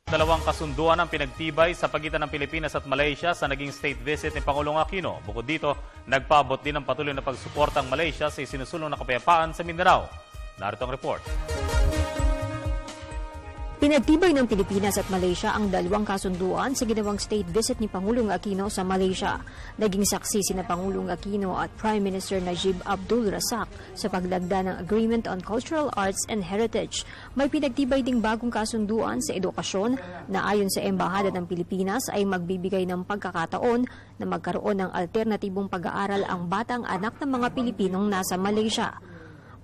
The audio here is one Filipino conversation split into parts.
Dalawang kasunduan ang pinagtibay sa pagitan ng Pilipinas at Malaysia sa naging state visit ni Pangulong Aquino. Bukod dito, nagpaabot din ng patuloy na pagsuporta ang Malaysia sa isinusulong na kapayapaan sa Mindanao. Narito ang report. Pinagtibay ng Pilipinas at Malaysia ang dalawang kasunduan sa ginawang state visit ni Pangulong Aquino sa Malaysia. Naging saksi sina Pangulong Aquino at Prime Minister Najib Abdul Razak sa paglagda ng Agreement on Cultural Arts and Heritage. May pinagtibay ding bagong kasunduan sa edukasyon na ayon sa Embahada ng Pilipinas ay magbibigay ng pagkakataon na magkaroon ng alternatibong pag-aaral ang batang anak ng mga Pilipinong nasa Malaysia.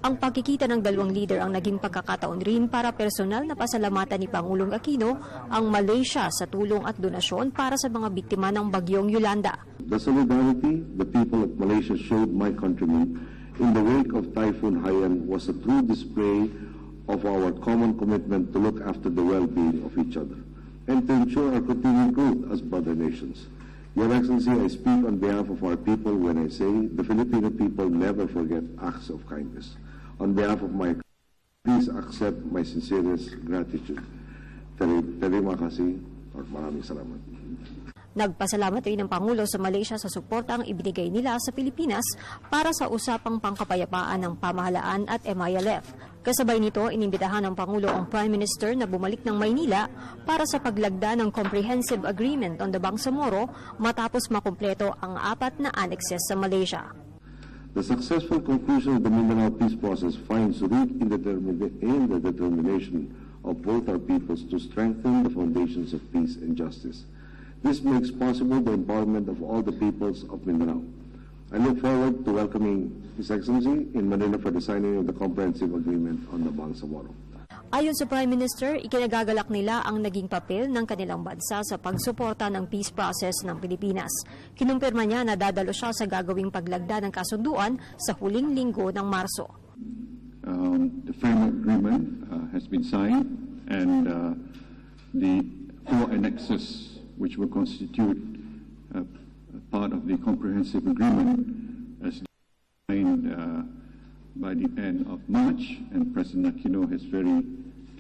Ang pagkikita ng dalawang leader ang naging pagkakataon rin para personal na pasalamatan ni Pangulong Aquino ang Malaysia sa tulong at donasyon para sa mga biktima ng bagyong Yolanda. The solidarity the people of Malaysia showed my countrymen in the wake of Typhoon Haiyan was a true display of our common commitment to look after the well-being of each other and to ensure our continued growth as brother nations. Your Excellency, I speak on behalf of our people when I say the Filipino people never forget acts of kindness. On behalf of my please accept my sincerest gratitude. Terima kasih at maraming salamat. Nagpasalamat rin ng Pangulo sa Malaysia sa suportang ibinigay nila sa Pilipinas para sa usapang pangkapayapaan ng pamahalaan at MILF. Kasabay nito, inimbitahan ng Pangulo ang Prime Minister na bumalik ng Maynila para sa paglagda ng Comprehensive Agreement on the Bangsamoro matapos makumpleto ang 4 na annexes sa Malaysia. The successful conclusion of the Mindanao peace process finds root in the determination of both our peoples to strengthen the foundations of peace and justice. This makes possible the empowerment of all the peoples of Mindanao. I look forward to welcoming His Excellency in Manila for the signing of the Comprehensive Agreement on the Bangsamoro. Ayon sa Prime Minister, ikinagagalak nila ang naging papel ng kanilang bansa sa pagsuporta ng peace process ng Pilipinas. Kinumpirma niya na dadalo siya sa gagawing paglagda ng kasunduan sa huling linggo ng Marso. The framework agreement has been signed and the 4 annexes which will constitute part of the comprehensive agreement as signed by the end of March, and President Aquino has very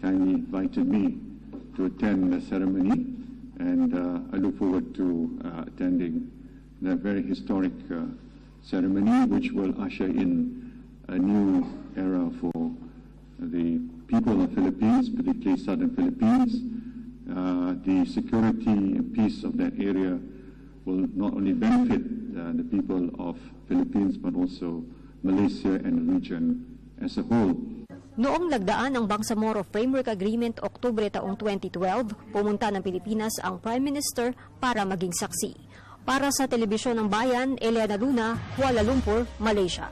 kindly invited me to attend the ceremony, and I look forward to attending the very historic ceremony which will usher in a new era for the people of the Philippines, particularly southern Philippines. The security and peace of that area will not only benefit the people of Philippines but also Malaysia and the region as a whole. Noong lagdaan ang Bangsamoro Framework Agreement Oktubre taong 2012, pumunta ng Pilipinas ang Prime Minister para maging saksi. Para sa Telebisyon ng Bayan, Eliana Luna, Kuala Lumpur, Malaysia.